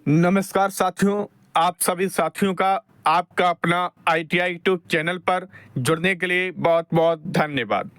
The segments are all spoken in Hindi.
नमस्कार साथियों, आप सभी साथियों का आपका अपना ITI यूट्यूब चैनल पर जुड़ने के लिए बहुत बहुत धन्यवाद।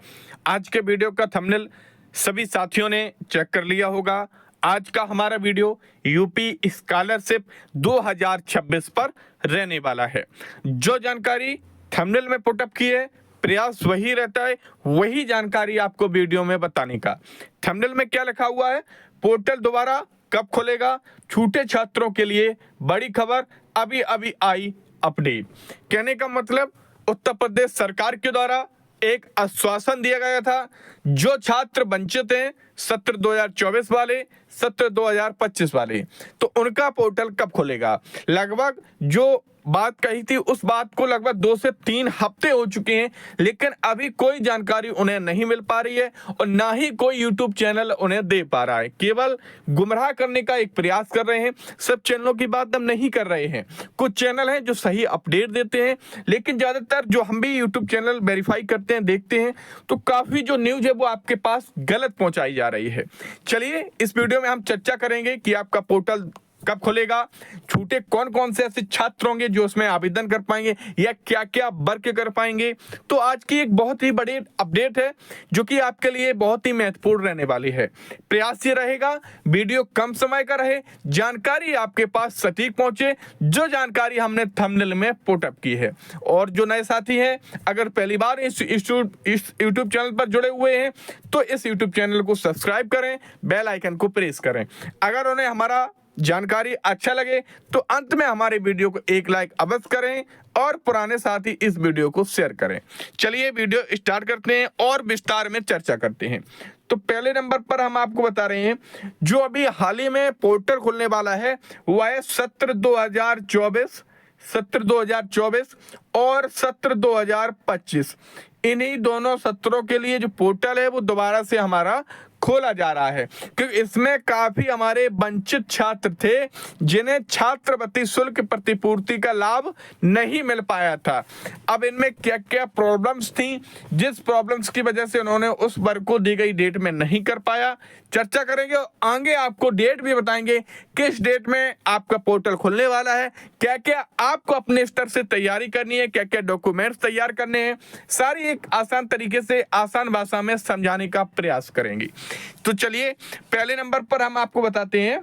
आज के वीडियो का थंबनेल सभी साथियों ने चेक कर लिया होगा। आज का हमारा वीडियो यूपी स्कॉलरशिप 2026 पर रहने वाला है। जो जानकारी थंबनेल में पुटअप की है, प्रयास वही रहता है, वही जानकारी आपको वीडियो में बताने का। थंबनेल में क्या लिखा हुआ है, पोर्टल दोबारा कब खुलेगा, छूटे छात्रों के लिए बड़ी खबर, अभी अभी आई अपडेट। कहने का मतलब उत्तर प्रदेश सरकार के द्वारा एक आश्वासन दिया गया था, जो छात्र वंचित हैं सत्र 2024 वाले, सत्र 2025 वाले, तो उनका पोर्टल कब खुलेगा। लगभग जो बात कही थी उस बात को लगभग 2 से 3 हफ्ते हो चुके हैं, लेकिन अभी कोई जानकारी उन्हें नहीं मिल पा रही है और ना ही कोई यूट्यूब चैनल उन्हें दे पा रहा है। केवल गुमराह करने का एक प्रयास कर रहे हैं। सब चैनलों की बात हम नहीं कर रहे हैं। कुछ चैनल हैं जो सही अपडेट देते हैं, लेकिन ज्यादातर जो हम भी यूट्यूब चैनल वेरीफाई करते हैं, देखते हैं, तो काफी जो न्यूज है वो आपके पास गलत पहुंचाई जा रही है। चलिए इस वीडियो में हम चर्चा करेंगे कि आपका पोर्टल कब खुलेगा, छूटे कौन कौन से ऐसे छात्र होंगे जो उसमें आवेदन कर पाएंगे या क्या क्या वर्क कर पाएंगे। तो आज की एक बहुत ही बड़ी अपडेट है जो कि आपके लिए बहुत ही महत्वपूर्ण रहने वाली है। प्रयास ये रहेगा वीडियो कम समय का रहे, जानकारी आपके पास सटीक पहुंचे, जो जानकारी हमने थंबनेल में पुटअप की है। और जो नए साथी हैं, अगर पहली बार इस यूट्यूब चैनल पर जुड़े हुए हैं तो इस यूट्यूब चैनल को सब्सक्राइब करें, बेल आइकन को प्रेस करें। अगर उन्हें हमारा जानकारी अच्छा लगे तो अंत में हमारे वीडियो को एक लाइक अवश्य करें और पुराने साथी इस वीडियो को शेयर करें। चलिए वीडियो स्टार्ट करते हैं और विस्तार में चर्चा करते हैं। तो पहले नंबर पर हम आपको बता रहे हैं, जो अभी हाल ही में पोर्टल खुलने वाला है वह है सत्र 2024 और सत्र 2025। इन्हीं दोनों सत्रों के लिए जो पोर्टल है वो दोबारा से हमारा खोला जा रहा है, क्योंकि इसमें काफी हमारे वंचित छात्र थे जिन्हें छात्रवृत्ति शुल्क प्रतिपूर्ति का लाभ नहीं मिल पाया था। अब इनमें क्या क्या प्रॉब्लम्स थी, जिस प्रॉब्लम्स की वजह से उन्होंने उस वर्ग को दी गई डेट में नहीं कर पाया, चर्चा करेंगे और आगे आपको डेट भी बताएंगे किस डेट में आपका पोर्टल खुलने वाला है, क्या क्या आपको अपने स्तर से तैयारी करनी है, क्या क्या डॉक्यूमेंट्स तैयार करने हैं, सारी एक आसान तरीके से आसान भाषा में समझाने का प्रयास करेंगे। तो चलिए पहले नंबर पर हम आपको बताते हैं,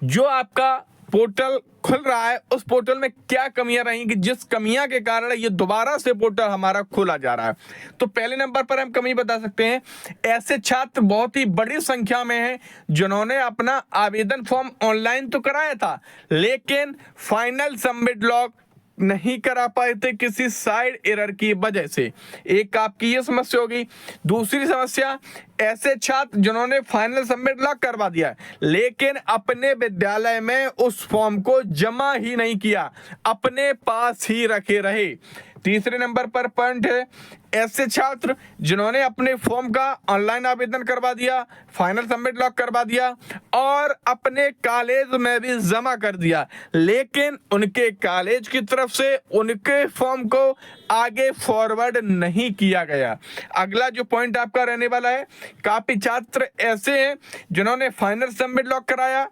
जो आपका पोर्टल खुल रहा है उस पोर्टल में क्या कमियां रहेंगी, जिस कमियां के कारण ये दोबारा से पोर्टल हमारा खोला जा रहा है। तो पहले नंबर पर हम कमी बता सकते हैं, ऐसे छात्र बहुत ही बड़ी संख्या में हैं जिन्होंने अपना आवेदन फॉर्म ऑनलाइन तो कराया था, लेकिन फाइनल सबमिट लॉग नहीं करा पाए थे किसी साइड एरर की वजह से। एक आपकी ये समस्या होगी। दूसरी समस्या, ऐसे छात्र जिन्होंने फाइनल सबमिट लॉक करवा दिया लेकिन अपने विद्यालय में उस फॉर्म को जमा ही नहीं किया, अपने पास ही रखे रहे। तीसरे नंबर पर पॉइंट है, ऐसे छात्र जिन्होंने अपने फॉर्म का ऑनलाइन आवेदन करवा दिया, फाइनल सबमिट लॉक करवा दिया और अपने कॉलेज में भी जमा कर दिया, लेकिन उनके कॉलेज की तरफ से उनके फॉर्म को आगे फॉरवर्ड नहीं किया गया। अगला जो पॉइंट आपका रहने वाला है, काफी छात्र ऐसे हैं जिन्होंने फाइनल सबमिट लॉक कराया,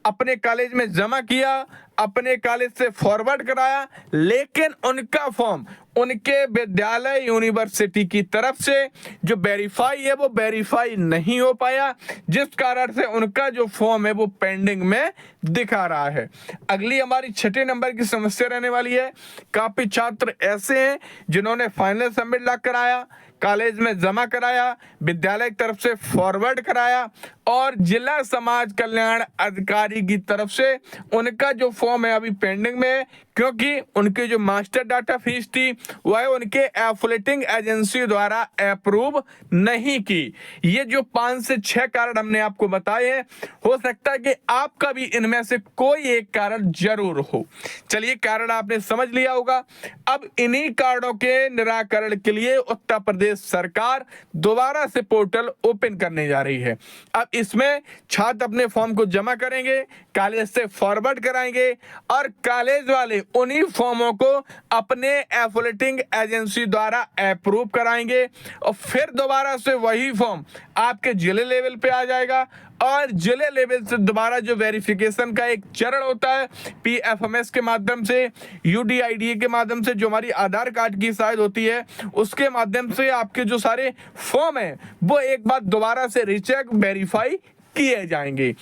अपने कॉलेज में जमा किया, अपने कॉलेज से फॉरवर्ड कराया, लेकिन उनका फॉर्म उनके विद्यालय यूनिवर्सिटी की तरफ से जो वेरीफाई है वो वेरीफाई नहीं हो पाया, जिस कारण से उनका जो फॉर्म है वो पेंडिंग में दिखा रहा है। अगली हमारी 6 नंबर की समस्या रहने वाली है, काफी छात्र ऐसे हैं जिन्होंने फाइनल सबमिट लॉक कराया, कॉलेज में जमा कराया, विद्यालय की तरफ से फॉरवर्ड कराया और जिला समाज कल्याण अधिकारी की तरफ से उनका जो फॉर्म है अभी पेंडिंग में है, क्योंकि उनकी जो मास्टर डाटा फीस थी वह उनके एफिलिएटिंग एजेंसी द्वारा अप्रूव नहीं की। ये जो 5 से 6 कारण हमने आपको बताए हैं, हो सकता है कि आपका भी इनमें से कोई एक कारण जरूर हो। चलिए कारण आपने समझ लिया होगा। अब इन्हीं कारणों के निराकरण के लिए उत्तर प्रदेश सरकार दोबारा से पोर्टल ओपन करने जा रही है। अब इसमें छात्र अपने फॉर्म को जमा करेंगे, कॉलेज से फॉरवर्ड कराएंगे और कॉलेज वाले उन्हीं फॉर्मों को अपने एफिलिएटिंग एजेंसी द्वारा अप्रूव कराएंगे और फिर दोबारा से वही फॉर्म आपके जिले लेवल पे आ जाएगा और जिले लेवल से दोबारा जो वेरिफिकेशन का एक चरण होता है PFMS के माध्यम से, UDIDA के माध्यम से, जो हमारी आधार कार्ड की शायद होती है उसके माध्यम से आपके जो सारे फॉर्म है वो एक बार दोबारा से रीचेक वेरीफाई किए जाएंगे।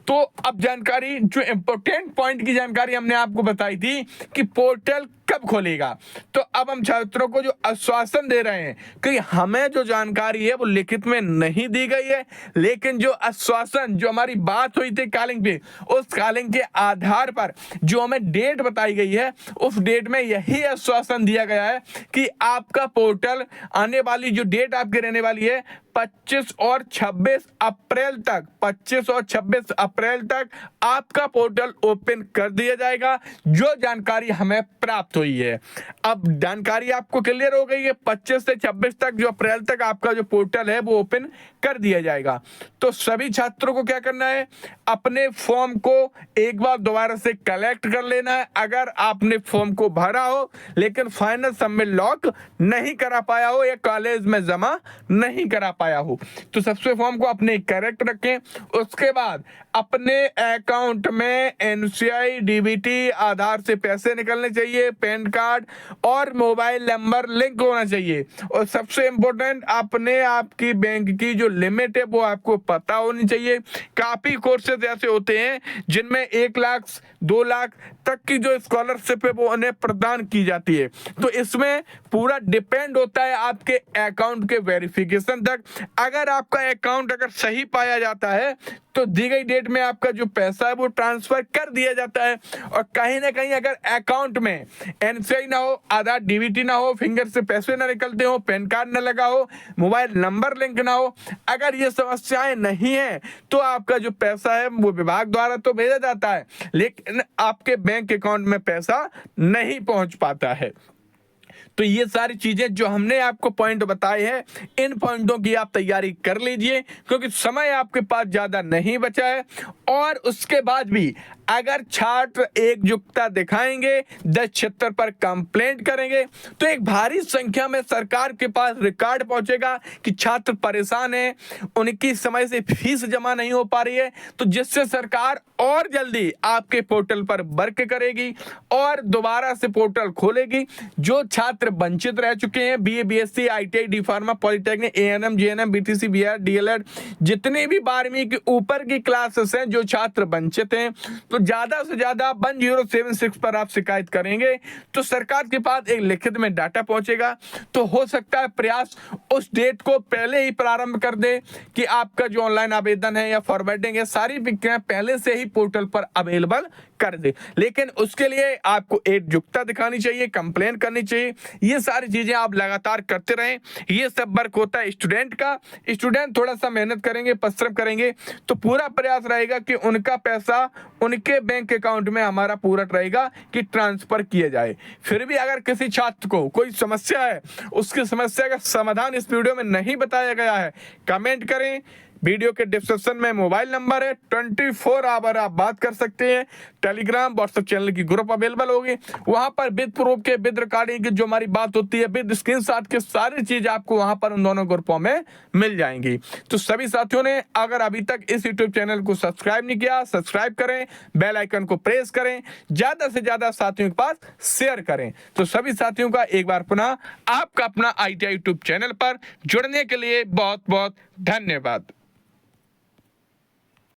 तो अब जानकारी, जो इंपॉर्टेंट पॉइंट की जानकारी हमने आपको बताई थी कि पोर्टल कब खोलेगा, तो अब हम छात्रों को जो आश्वासन दे रहे हैं कि हमें जो जानकारी है वो लिखित में नहीं दी गई है, लेकिन जो आश्वासन, जो हमारी बात हुई थी कॉलिंग पे, उस कॉलिंग के आधार पर जो हमें डेट बताई गई है उस डेट में यही आश्वासन दिया गया है कि आपका पोर्टल आने वाली जो डेट आपकी रहने वाली है 25 और 26 अप्रैल तक, 25 और 26 अप्रैल तक आपका पोर्टल ओपन कर दिया जाएगा, जो जानकारी हमें प्राप्त हुई है। अब जानकारी आपको क्लियर हो गई है, 25 से 26 तक जो अप्रैल तक आपका जो पोर्टल है वो ओपन कर दिया जाएगा। तो सभी छात्रों को क्या करना है, अपने फॉर्म को एक बार दोबारा से कलेक्ट कर लेना है। अगर आपने फॉर्म को भरा हो लेकिन फाइनल सबमिट लॉक नहीं करा पाया हो या कॉलेज में जमा नहीं करा पाया हो, तो सबसे फॉर्म को अपने करेक्ट रखें। उसके बाद अपने अकाउंट में NCI, DBT, आधार से पैसे निकलने चाहिए, पैन कार्ड और मोबाइल नंबर लिंक होना चाहिए। और सबसे इंपॉर्टेंट, अपने आपकी बैंक की जो लिमिट है वो आपको पता होनी चाहिए। काफी कोर्सेज ऐसे होते हैं जिनमें 1 लाख 2 लाख तक की जो स्कॉलरशिप है वो उन्हें प्रदान की जाती है। तो इसमें पूरा डिपेंड होता है आपके अकाउंट के वेरिफिकेशन तक। अगर आपका अकाउंट अगर सही पाया जाता है तो दी गई डेट में आपका जो पैसा है वो ट्रांसफर कर दिया जाता है। और कहीं ना कहीं अगर अकाउंट में NCI ना हो, आधार DBT ना हो, फिंगर से पैसे ना निकलते हो, पैन कार्ड ना लगा हो, मोबाइल नंबर लिंक ना हो, अगर ये समस्याएं नहीं है तो आपका जो पैसा है वो विभाग द्वारा तो भेजा जाता है लेकिन आपके बैंक अकाउंट में पैसा नहीं पहुंच पाता है। तो ये सारी चीजें जो हमने आपको पॉइंट बताए हैं, इन पॉइंटों की आप तैयारी कर लीजिए क्योंकि समय आपके पास ज्यादा नहीं बचा है। और उसके बाद भी अगर छात्र एकजुटता दिखाएंगे, 1076 पर कंप्लेंट करेंगे तो एक भारी संख्या में सरकार के पास रिकॉर्ड पहुंचेगा कि छात्र परेशान हैं, उनकी समय से फीस जमा नहीं हो पा रही है, तो जिससे सरकार और जल्दी आपके पोर्टल पर वर्क करेगी और दोबारा से पोर्टल खोलेगी। जो छात्र वंचित रह चुके हैं, BA, BSc, ITI, D Pharma, polytechnic, ANM, JNM, BTC, BR, DLED, जितने भी 12वीं के ऊपर की क्लासेस हैं, जो छात्र वंचित हैं, तो ज्यादा से ज्यादा 1076 पर आप शिकायत करेंगे तो सरकार के पास एक लिखित में डाटा पहुंचेगा। तो हो सकता है प्रयास उस डेट को पहले ही प्रारंभ कर दे कि आपका जो ऑनलाइन आवेदन है या फॉरवर्डिंग है, सारी प्रक्रियाएं पहले से ही पोर्टल पर अवेलेबल कर दे। लेकिन उसके लिए आपको एकजुटता दिखानी चाहिए, कंप्लेन करनी चाहिए, ये सारी चीजें आप लगातार करते रहें। ये सब वर्क होता है स्टूडेंट का। स्टूडेंट थोड़ा सा मेहनत करेंगे, परिश्रम करेंगे तो पूरा प्रयास रहेगा कि उनका पैसा उनके बैंक अकाउंट में हमारा पूरा रहेगा कि ट्रांसफर किया जाए। फिर भी अगर किसी छात्र को कोई समस्या है, उसकी समस्या का समाधान इस वीडियो में नहीं बताया गया है, कमेंट करें। वीडियो के डिस्क्रिप्शन में मोबाइल नंबर है, 24 आवर आप बात कर सकते हैं। टेलीग्राम, व्हाट्सएप चैनल की ग्रुप अवेलेबल होगी, वहां पर विद प्रूफ के, विद रिकॉर्डिंग की जो हमारी बात होती है, विद स्क्रीनशॉट के सारी चीज आपको वहां पर उन दोनों ग्रुपों में मिल जाएंगी। तो सभी साथियों ने अगर अभी तक इस यूट्यूब चैनल को सब्सक्राइब नहीं किया, सब्सक्राइब करें, बेल आइकन को प्रेस करें, ज्यादा से ज्यादा साथियों के पास शेयर करें। तो सभी साथियों का एक बार पुनः आपका अपना ITI यूट्यूब चैनल पर जुड़ने के लिए बहुत बहुत धन्यवाद।